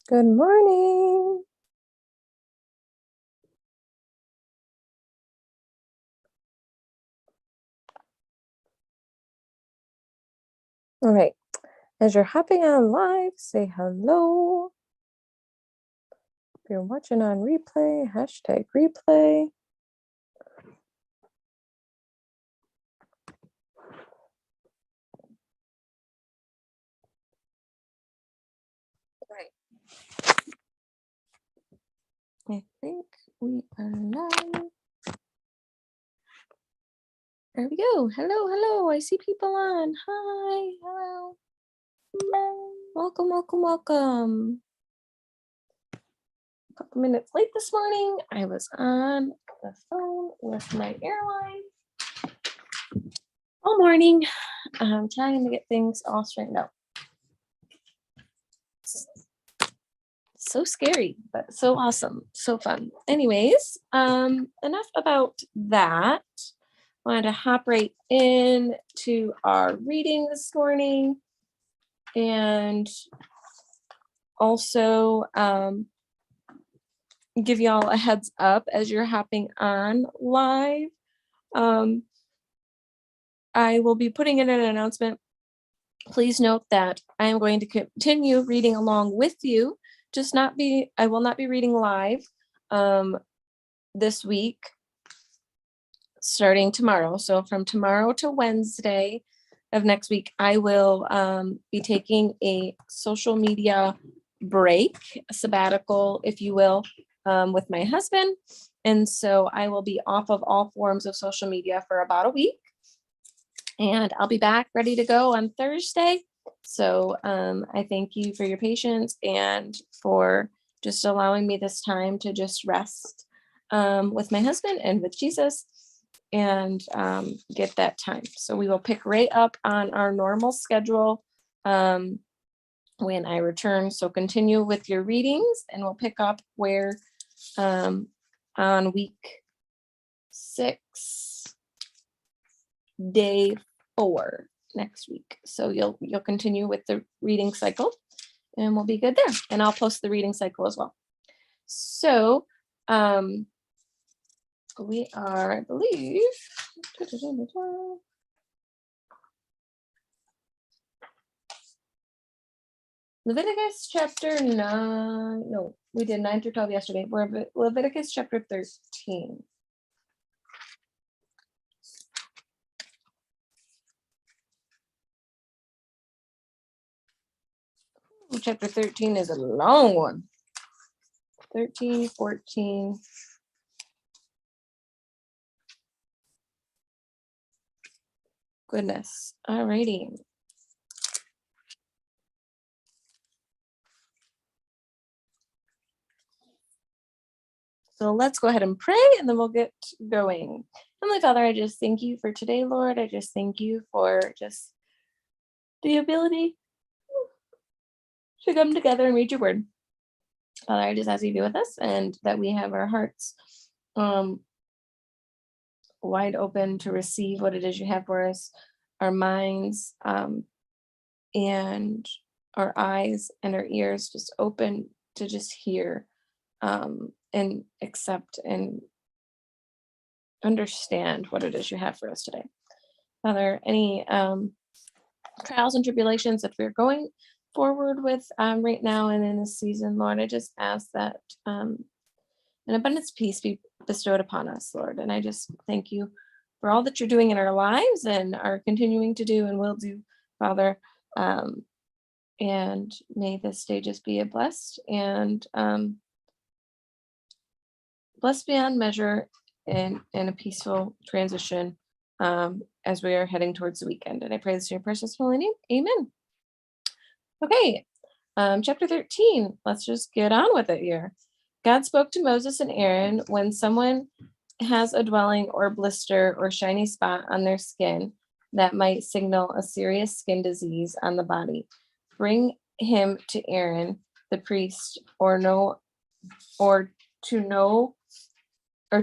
Good morning. All right. As you're hopping on live, say hello. If you're watching on replay, hashtag replay. Right. I think we are live. There we go. Hello. I see people on. Hi. Hello. Welcome. A couple minutes late this morning. I was on the phone with my airline all morning. I'm trying to get things all straightened out. So scary, but so awesome, so fun. Anyways, enough about that. Wanted to hop right in to our reading this morning, and also give y'all a heads up as you're hopping on live. I will be putting in an announcement. Please note that I am going to continue reading along with you. I will not be reading live this week, starting tomorrow. So from tomorrow to Wednesday of next week, I will be taking a social media break, a sabbatical, if you will, with my husband. And so I will be off of all forms of social media for about a week. And I'll be back ready to go on Thursday. So I thank you for your patience and for just allowing me this time to just rest with my husband and with Jesus and get that time. So we will pick right up on our normal schedule when I return. So continue with your readings and we'll pick up where on week 6, day 4 next week. So you'll continue with the reading cycle and we'll be good there. And I'll post the reading cycle as well. So we are, I believe, Leviticus chapter 9. No, we did 9 through 12 yesterday. We're Leviticus chapter 13. Chapter 13 is a long one. 13, 14. Goodness. All righty. So let's go ahead and pray and then we'll get going. Heavenly Father, I just thank you for today, Lord. I just thank you for just the ability to come together and read your word. Father, I just ask you to be with us and that we have our hearts wide open to receive what it is you have for us, our minds and our eyes and our ears just open to just hear and accept and understand what it is you have for us today. Father, any trials and tribulations that we're going forward with right now and in this season, Lord, I just ask that an abundance of peace be bestowed upon us, Lord. And I just thank you for all that you're doing in our lives and are continuing to do and will do, Father. And may this day just be a blessed and blessed beyond measure and a peaceful transition as we are heading towards the weekend. And I pray this in your precious holy name. Amen. Okay, chapter 13. Let's just get on with it here. God spoke to Moses and Aaron when someone has a dwelling or blister or shiny spot on their skin that might signal a serious skin disease on the body. Bring him to Aaron, the priest, or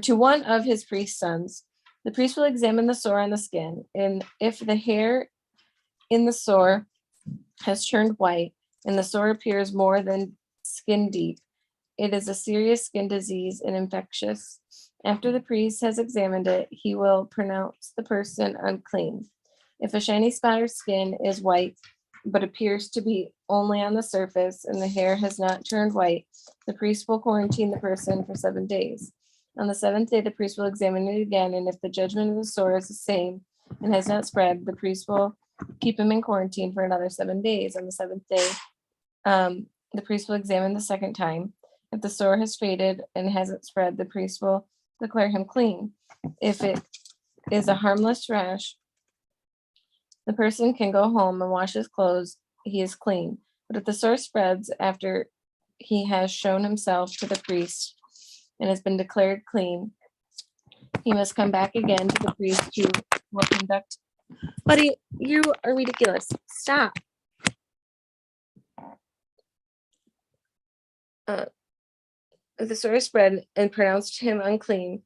to one of his priest's sons. The priest will examine the sore on the skin, and if the hair in the sore has turned white and the sore appears more than skin deep. It is a serious skin disease and infectious. After the priest has examined it, he will pronounce the person unclean. If a shiny spot or skin is white, but appears to be only on the surface and the hair has not turned white, the priest will quarantine the person for 7 days. On the seventh day, the priest will examine it again, and if the judgment of the sore is the same and has not spread, the priest will keep him in quarantine for another 7 days. On the seventh day, the priest will examine the second time. If the sore has faded and hasn't spread, the priest will declare him clean. If it is a harmless rash, the person can go home and wash his clothes. He is clean. But if the sore spreads after he has shown himself to the priest and has been declared clean, he must come back again to the priest who will conduct. Buddy, you are ridiculous. Stop. If the sore is spread and pronounced him unclean,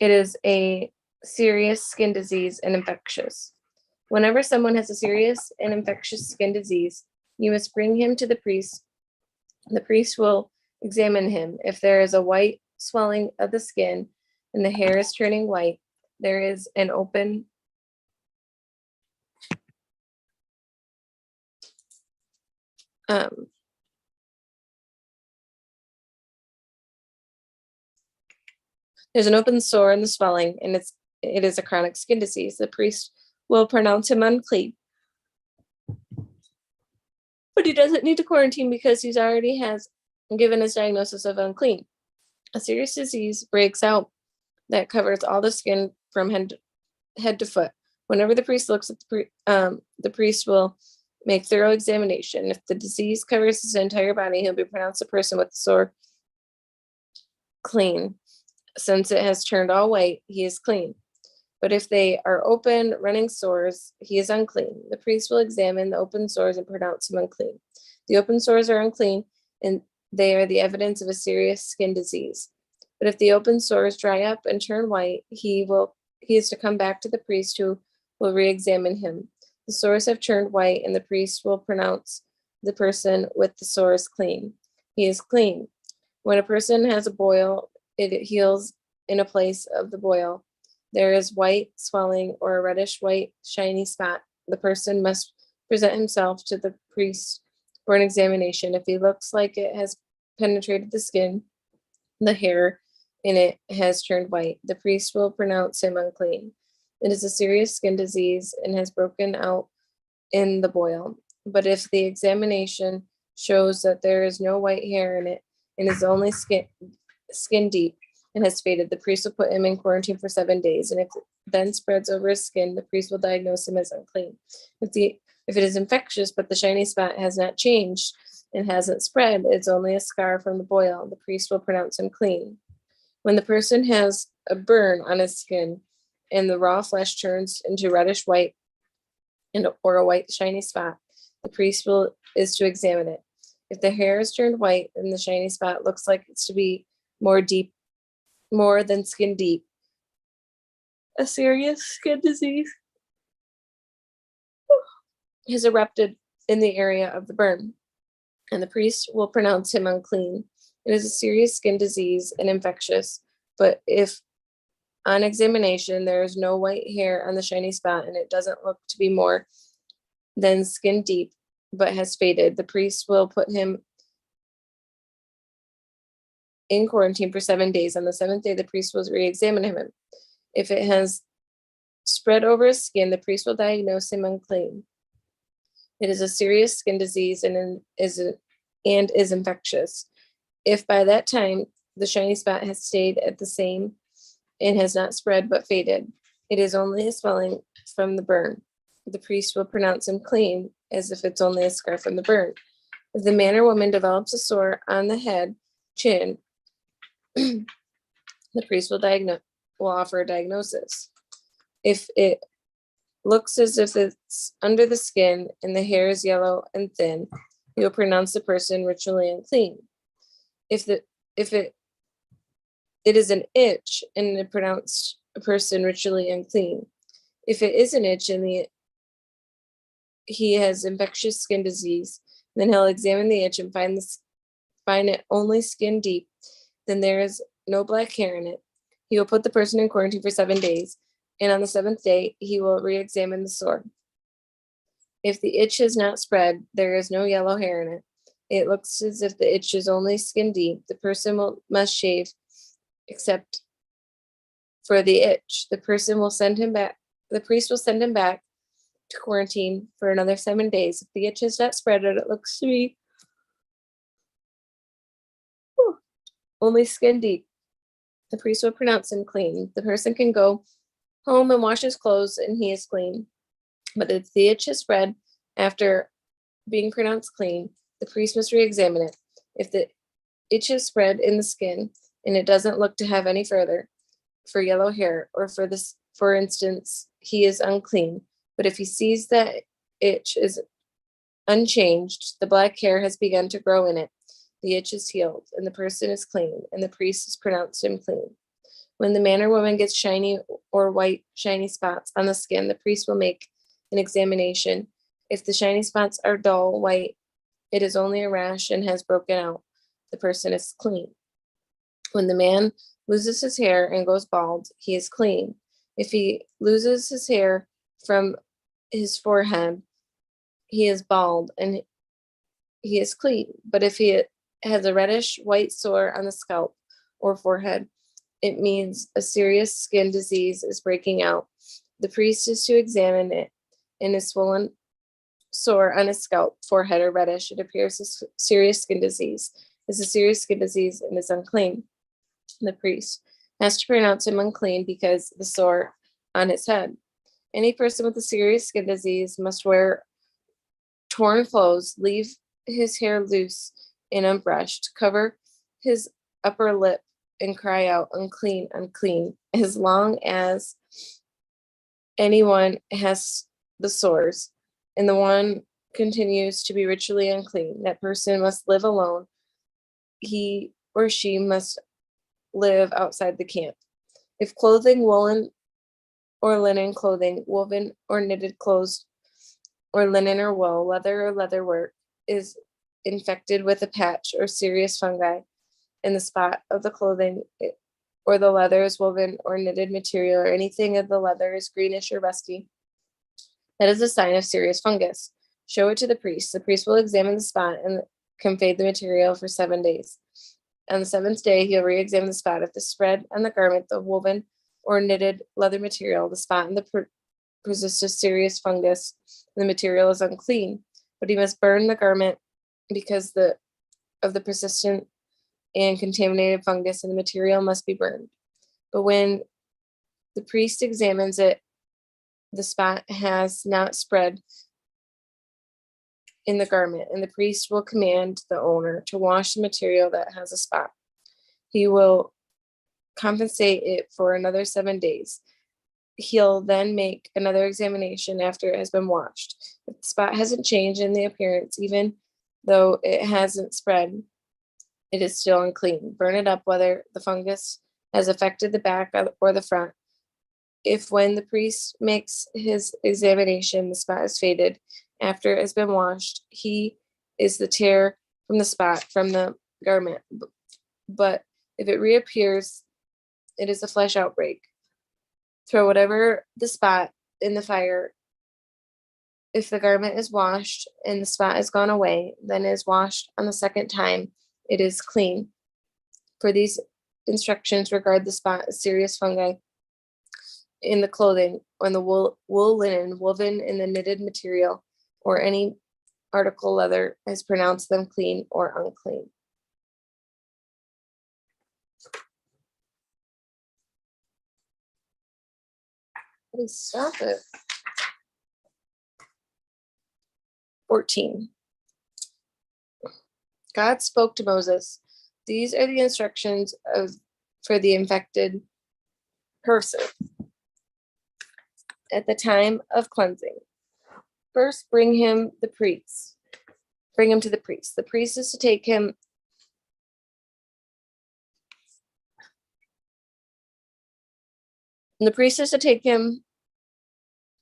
it is a serious skin disease and infectious. Whenever someone has a serious and infectious skin disease, you must bring him to the priest. The priest will examine him. If there is a white swelling of the skin and the hair is turning white, there is an open there's an open sore in the swelling, and it is a chronic skin disease. The priest will pronounce him unclean, but he doesn't need to quarantine because he's already has given his diagnosis of unclean. A serious disease breaks out that covers all the skin from head to foot. Whenever the priest looks at the priest will make thorough examination. If the disease covers his entire body, he'll be pronounced a person with the sore clean. Since it has turned all white, he is clean. But if they are open, running sores, he is unclean. The priest will examine the open sores and pronounce him unclean. The open sores are unclean, and they are the evidence of a serious skin disease. But if the open sores dry up and turn white, he is to come back to the priest who will re-examine him. The sores have turned white, and the priest will pronounce the person with the sores clean. He is clean. When a person has a boil, it heals in a place of the boil. There is white swelling or a reddish white shiny spot. The person must present himself to the priest for an examination. If he looks like it has penetrated the skin, the hair in it has turned white, the priest will pronounce him unclean. It is a serious skin disease and has broken out in the boil. But if the examination shows that there is no white hair in it and is only skin deep and has faded, the priest will put him in quarantine for 7 days. And if it then spreads over his skin, the priest will diagnose him as unclean. If it is infectious, but the shiny spot has not changed and hasn't spread, it's only a scar from the boil, the priest will pronounce him clean. When the person has a burn on his skin and the raw flesh turns into reddish white or a white shiny spot, the priest is to examine it. If the hair is turned white and the shiny spot looks like it's to be more than skin deep, a serious skin disease has erupted in the area of the burn, and the priest will pronounce him unclean. It is a serious skin disease and infectious, but if on examination there is no white hair on the shiny spot and it doesn't look to be more than skin deep but has faded, the priest will put him in quarantine for 7 days. On the seventh day, the priest will re-examine him. If it has spread over his skin, the priest will diagnose him unclean. It is a serious skin disease and is infectious. If by that time the shiny spot has stayed at the same and has not spread but faded, it is only a swelling from the burn. The priest will pronounce him clean as if it's only a scar from the burn. If the man or woman develops a sore on the head, chin, the priest will offer a diagnosis. If it looks as if it's under the skin and the hair is yellow and thin, he will pronounce the person ritually unclean. If it is an itch and it pronounced a person ritually unclean. If it is an itch and he has infectious skin disease, then he'll examine the itch and find find it only skin deep, then there is no black hair in it. He will put the person in quarantine for 7 days, and on the 7th day, he will re-examine the sore. If the itch has not spread, there is no yellow hair in it. It looks as if the itch is only skin deep. The person must shave, except for the itch. The priest will send him back to quarantine for another 7 days. If the itch has not spread and it looks to be only skin deep, the priest will pronounce him clean. The person can go home and wash his clothes, and he is clean. But if the itch has spread after being pronounced clean, the priest must re-examine it. If the itch has spread in the skin and it doesn't look to have any further for yellow hair, or for instance, he is unclean. But if he sees that itch is unchanged, the black hair has begun to grow in it, the itch is healed, and the person is clean, and the priest has pronounced him clean. When the man or woman gets shiny or white shiny spots on the skin, the priest will make an examination. If the shiny spots are dull white, it is only a rash and has broken out. The person is clean. When the man loses his hair and goes bald, he is clean. If he loses his hair from his forehead, he is bald and he is clean. But if he has a reddish white sore on the scalp or forehead, it means a serious skin disease is breaking out. The priest is to examine it, and a swollen sore on his scalp, forehead, or reddish, it appears as serious skin disease. It's a serious skin disease and is unclean. The priest has to pronounce him unclean because the sore on his head. Any person with a serious skin disease must wear torn clothes, leave his hair loose and unbrushed, cover his upper lip, and cry out, unclean, unclean, as long as anyone has the sores, and the one continues to be ritually unclean. That person must live alone. He or she must live outside the camp. If clothing, woolen or linen clothing, woven or knitted clothes, or linen or wool, leather or leather work, is infected with a patch or serious fungi in the spot of the clothing, or the leather is woven or knitted material, or anything of the leather is greenish or rusty, that is a sign of serious fungus. Show it to the priest. The priest will examine the spot and convey the material for 7 days. On the 7th day, he'll re-examine the spot. If the spread on the garment, the woven or knitted leather material, the spot, and the persistent serious fungus, the material is unclean. But he must burn the garment because of the persistent and contaminated fungus, and the material must be burned. But when the priest examines it, the spot has not spread in the garment, and the priest will command the owner to wash the material that has a spot. He will compensate it for another 7 days. He'll then make another examination after it has been washed. If the spot hasn't changed in the appearance, even though it hasn't spread, it is still unclean. Burn it up whether the fungus has affected the back or the front. If when the priest makes his examination, the spot is faded after it has been washed, he is the tear from the spot from the garment. But if it reappears, it is a flesh outbreak. Throw whatever the spot in the fire. If the garment is washed and the spot has gone away, then it is washed on the 2nd time. It is clean. For these instructions, regard the spot as serious fungi in the clothing, on the wool linen, woven in the knitted material, or any article leather, has pronounced them clean or unclean. Please stop it. 14. God spoke to Moses. These are the instructions for the infected person at the time of cleansing. First, bring him to the priest. The priest is to take him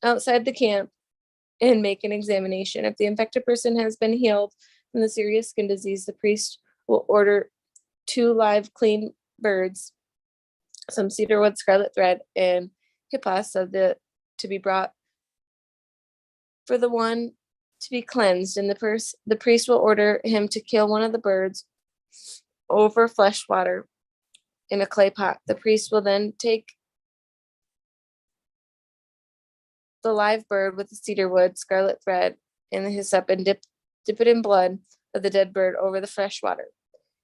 outside the camp and make an examination. If the infected person has been healed from the serious skin disease, the priest will order 2 live clean birds, some cedarwood, scarlet thread, and hippos to be brought for the one to be cleansed, and the priest will order him to kill one of the birds over fresh water in a clay pot. The priest will then take the live bird with the cedarwood, scarlet thread, and the hyssop, and dip it in blood of the dead bird over the fresh water,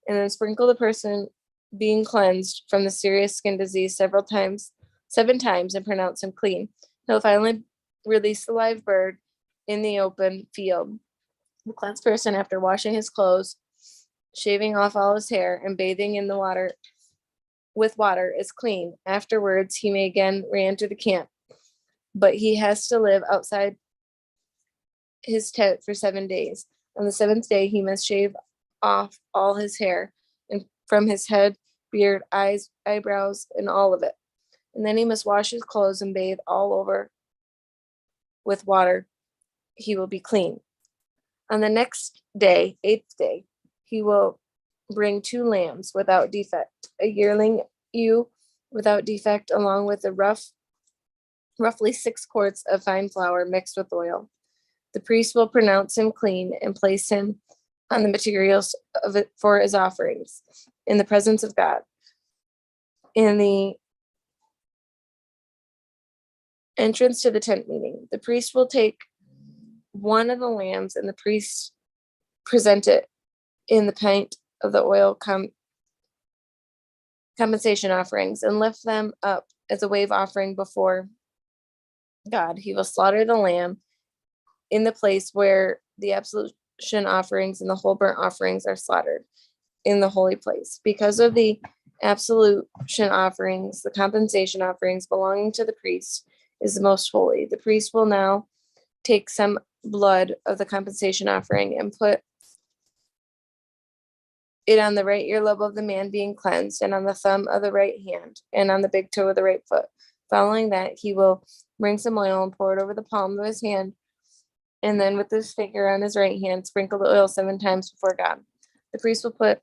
and then sprinkle the person being cleansed from the serious skin disease 7 times, and pronounce him clean. He'll finally release the live bird in the open field. The cleansed person, after washing his clothes, shaving off all his hair, and bathing in the water is clean. Afterwards, he may again re-enter the camp, but he has to live outside his tent for 7 days. On the 7th day, he must shave off all his hair, and from his head, beard, eyes, eyebrows, and all of it. And then he must wash his clothes and bathe all over with water. He will be clean. On the next day, 8th day, he will bring 2 lambs without defect, a yearling ewe without defect, along with roughly 6 quarts of fine flour mixed with oil. The priest will pronounce him clean and place him on the materials of it for his offerings in the presence of God. In the entrance to the tent meeting, the priest will take one of the lambs, and the priest present it in the pint of the oil compensation offerings, and lift them up as a wave offering before God. He will slaughter the lamb in the place where the absolution offerings and the whole burnt offerings are slaughtered, in the holy place. Because of the absolution offerings, the compensation offerings belonging to the priest is the most holy. The priest will now take some blood of the compensation offering and put it on the right earlobe of the man being cleansed, and on the thumb of the right hand, and on the big toe of the right foot. Following that, he will bring some oil and pour it over the palm of his hand, and then with his finger on his right hand, sprinkle the oil 7 times before God. The priest will put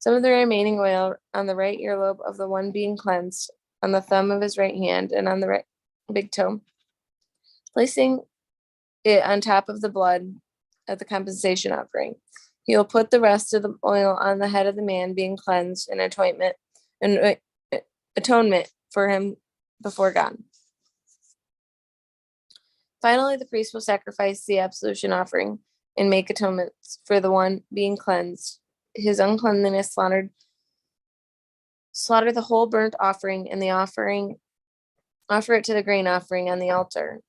some of the remaining oil on the right earlobe of the one being cleansed, on the thumb of his right hand, and on the right big toe, placing it on top of the blood of the compensation offering. He will put the rest of the oil on the head of the man being cleansed in atonement for him before God. Finally, the priest will sacrifice the absolution offering and make atonements for the one being cleansed. His uncleanliness slaughter the whole burnt offering, and offer it to the grain offering on the altar.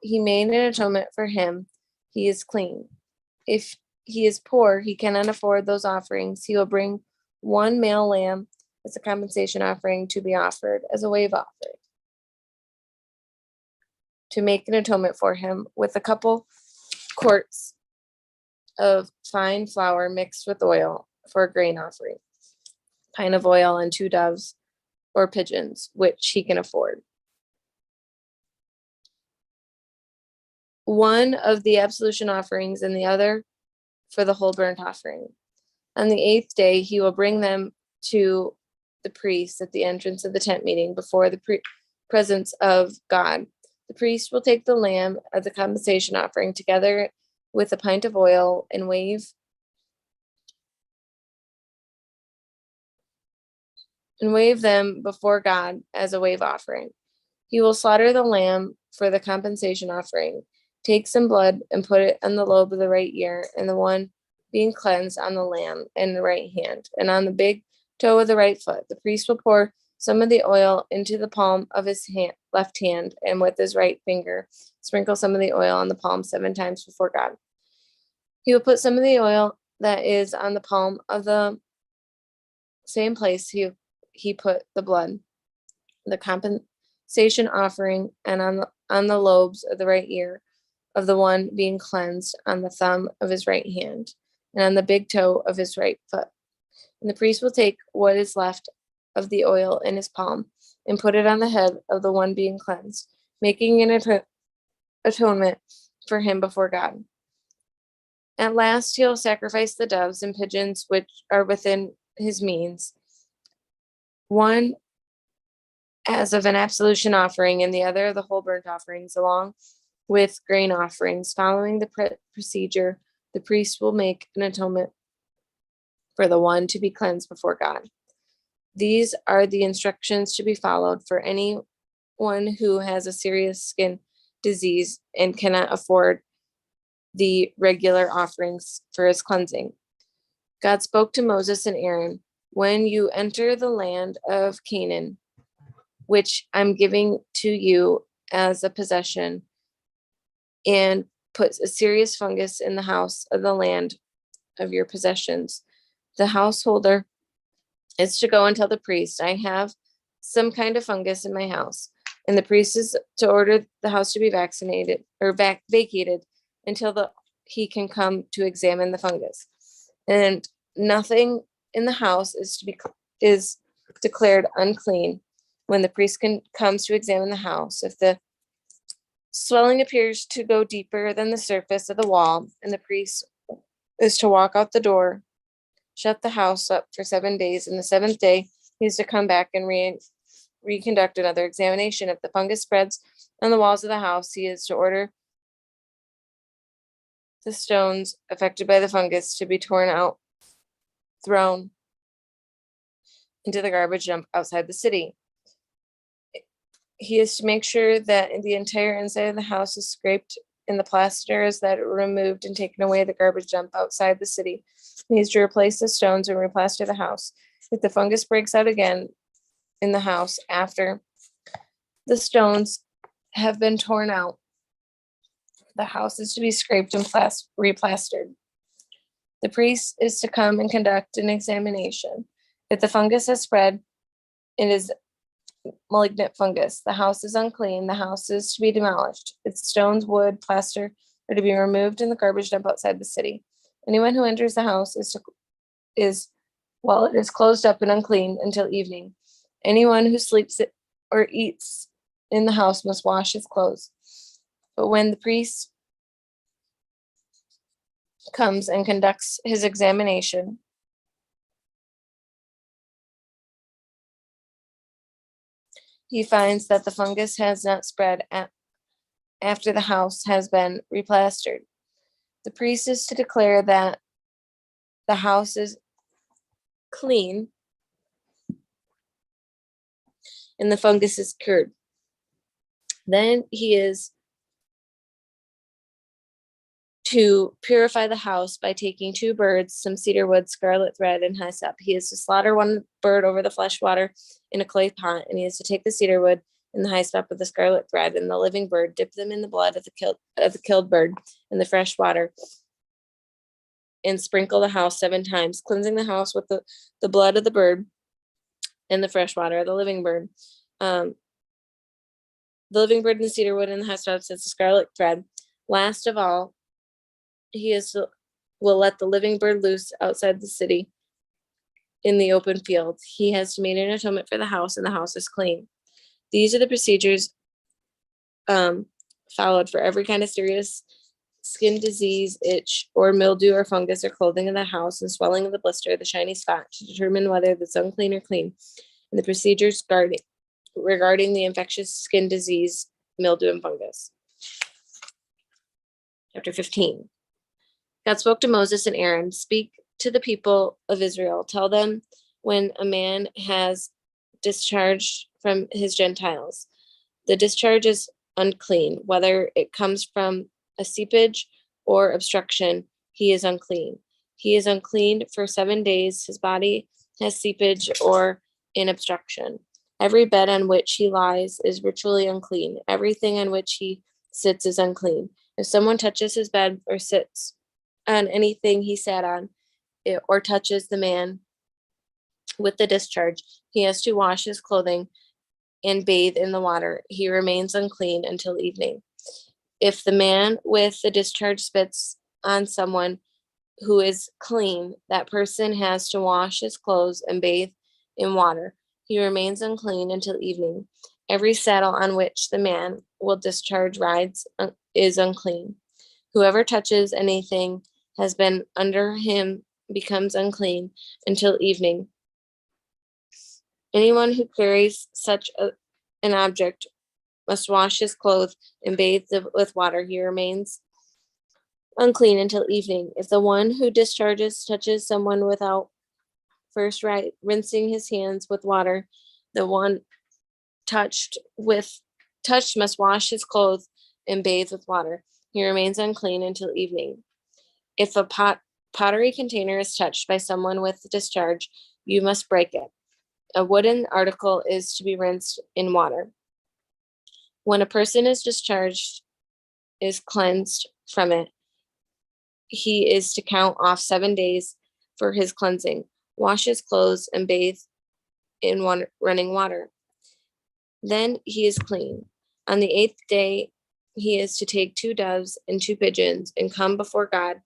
He made an atonement for him. He is clean. If he is poor, he cannot afford those offerings. He will bring 1 male lamb as a compensation offering to be offered as a wave offering, to make an atonement for him, with a couple quarts of fine flour mixed with oil for a grain offering, pint of oil, and 2 doves or pigeons, which he can afford. One of the absolution offerings and the other for the whole burnt offering. On the 8th day, he will bring them to the priest at the entrance of the tent meeting before the presence of God. The priest will take the lamb of the compensation offering together with a pint of oil and wave them before God as a wave offering. He will slaughter the lamb for the compensation offering, take some blood and put it on the lobe of the right ear, and the one being cleansed on the lamb in the right hand, and on the big toe of the right foot. The priest will pour some of the oil into the palm of his left hand, and with his right finger sprinkle some of the oil on the palm 7 times before God. He will put some of the oil that is on the palm of the same place he put the blood, the compensation offering, and on the lobes of the right ear of the one being cleansed, on the thumb of his right hand, and on the big toe of his right foot. And the priest will take what is left of the oil in his palm and put it on the head of the one being cleansed, making an atonement for him before God. At last he'll sacrifice the doves and pigeons which are within his means, one as of an absolution offering, and the other the whole burnt offerings, along with grain offerings. Following the procedure, the priest will make an atonement for the one to be cleansed before God. These are the instructions to be followed for anyone who has a serious skin disease and cannot afford the regular offerings for his cleansing. God spoke to Moses and Aaron, when you enter the land of Canaan, which I'm giving to you as a possession, and put a serious fungus in the house of the land of your possessions, the householder is to go and tell the priest, I have some kind of fungus in my house. And the priest is to order the house to be vaccinated or vacated until he can come to examine the fungus. And nothing in the house is declared unclean when the priest comes to examine the house. If the swelling appears to go deeper than the surface of the wall, and the priest is to walk out the door, shut the house up for 7 days, and the seventh day he is to come back and reconduct another examination. If the fungus spreads on the walls of the house, he is to order the stones affected by the fungus to be torn out, thrown into the garbage dump outside the city. He is to make sure that the entire inside of the house is scraped and the plasters that are removed and taken away the garbage dump outside the city. He is to replace the stones and replaster the house. If the fungus breaks out again in the house after the stones have been torn out, the house is to be scraped and replastered. The priest is to come and conduct an examination. If the fungus has spread, it is malignant fungus. The house is unclean. The house is to be demolished. Its stones, wood, plaster are to be removed in the garbage dump outside the city. Anyone who enters the house it is closed up and unclean until evening. Anyone who sleeps or eats in the house must wash his clothes. But when the priest comes and conducts his examination, he finds that the fungus has not spread after the house has been replastered. The priest is to declare that the house is clean and the fungus is cured. Then he is to purify the house by taking 2 birds, some cedar wood, scarlet thread, and hyssop. He is to slaughter 1 bird over the flesh water in a clay pot, and he is to take the cedar wood and the hyssop with the scarlet thread and the living bird, dip them in the blood of the killed bird in the fresh water, and sprinkle the house 7 times, cleansing the house with the blood of the bird and the fresh water of the living bird. The living bird and the cedar wood and the hyssop sets the scarlet thread. Last of all, will let the living bird loose outside the city in the open field. He has to make an atonement for the house, and the house is clean. These are the procedures followed for every kind of serious skin disease, itch, or mildew or fungus or clothing in the house, and swelling of the blister, the shiny spot, to determine whether it's unclean or clean, and the procedures regarding the infectious skin disease, mildew, and fungus. Chapter 15. God spoke to Moses and Aaron, speak to the people of Israel. Tell them when a man has discharged from his Gentiles. The discharge is unclean, whether it comes from a seepage or obstruction, he is unclean. He is unclean for 7 days. His body has seepage or an obstruction. Every bed on which he lies is ritually unclean. Everything on which he sits is unclean. If someone touches his bed or sits on anything he sat on, or touches the man with the discharge, he has to wash his clothing and bathe in the water. He remains unclean until evening. If the man with the discharge spits on someone who is clean, that person has to wash his clothes and bathe in water. He remains unclean until evening. Every saddle on which the man will discharge rides is unclean. Whoever touches anything has been under him becomes unclean until evening. Anyone who carries an object must wash his clothes and bathe with water. He remains unclean until evening. If the one who touches someone without first rinsing his hands with water, the one touched must wash his clothes and bathe with water. He remains unclean until evening. If a pottery container is touched by someone with discharge, you must break it. A wooden article is to be rinsed in water. When a person is cleansed from it, he is to count off 7 days for his cleansing, wash his clothes, and bathe in running water. Then he is clean. On the 8th day, he is to take 2 doves and 2 pigeons and come before God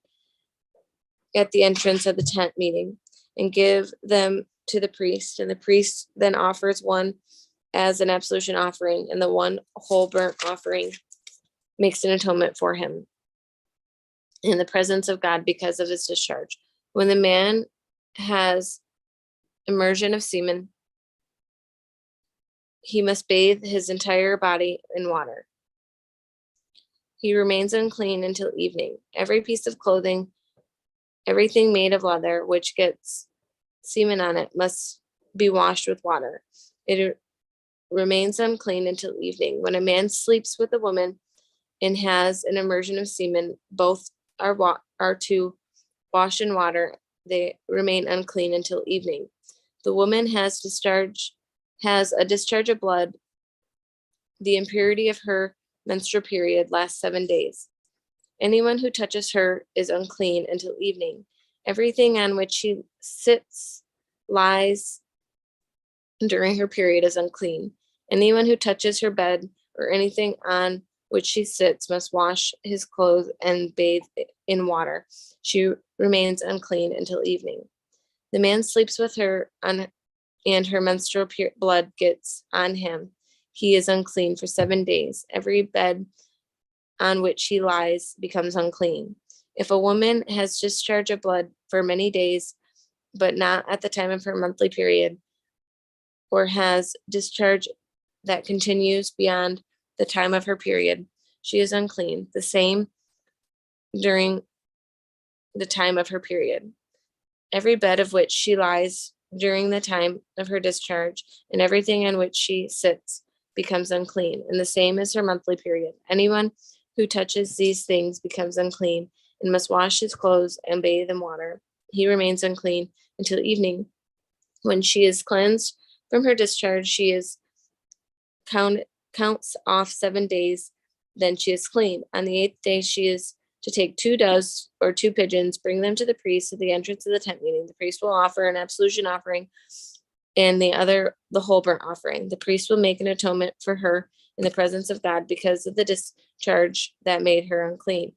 at the entrance of the tent meeting and give them to the priest. And the priest then offers one as an absolution offering, and the one whole burnt offering makes an atonement for him in the presence of God because of his discharge. When the man has immersion of semen, he must bathe his entire body in water. He remains unclean until evening. Every piece of clothing, everything made of leather which gets semen on it, must be washed with water. It remains unclean until evening. When a man sleeps with a woman and has an immersion of semen, both are to wash in water. They remain unclean until evening. The woman has a discharge of blood. The impurity of her menstrual period lasts 7 days. Anyone who touches her is unclean until evening. Everything on which she lies during her period is unclean. Anyone who touches her bed or anything on which she sits must wash his clothes and bathe in water. She remains unclean until evening. The man sleeps with her and her menstrual blood gets on him. He is unclean for 7 days. Every bed on which he lies becomes unclean. If a woman has discharge of blood for many days, but not at the time of her monthly period, or has discharge that continues beyond the time of her period, she is unclean. The same during the time of her period. Every bed of which she lies during the time of her discharge, and everything on which she sits becomes unclean, and the same as her monthly period. Anyone who touches these things becomes unclean and must wash his clothes and bathe in water. He remains unclean until evening. When she is cleansed from her discharge, she is counts off 7 days, then she is clean. On the 8th day, she is to take 2 doves or 2 pigeons, bring them to the priest at the entrance of the tent meeting. The priest will offer an absolution offering and the whole burnt offering. The priest will make an atonement for her in the presence of God because of the discharge that made her unclean.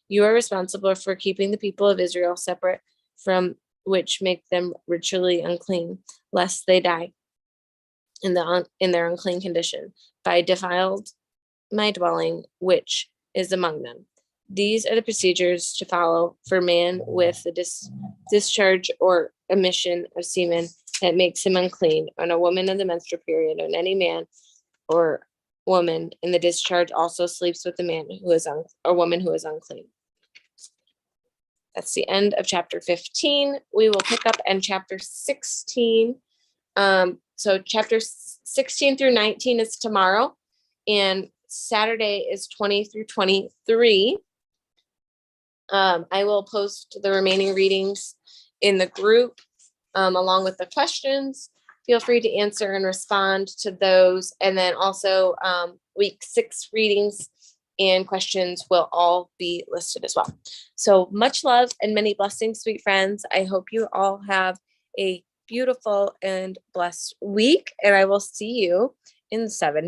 You are responsible for keeping the people of Israel separate from which make them ritually unclean, lest they die in their unclean condition by defiled my dwelling, which is among them. These are the procedures to follow for man with the discharge or emission of semen that makes him unclean, on a woman in the menstrual period, and any man or woman in the discharge also sleeps with a man who is a woman who is unclean. That's the end of chapter 15. We will pick up in chapter 16. So chapter 16 through 19 is tomorrow, and Saturday is 20 through 23. I will post the remaining readings in the group along with the questions. Feel free to answer and respond to those. And then also week 6 readings and questions will all be listed as well. So much love and many blessings, sweet friends. I hope you all have a beautiful and blessed week, and I will see you in 7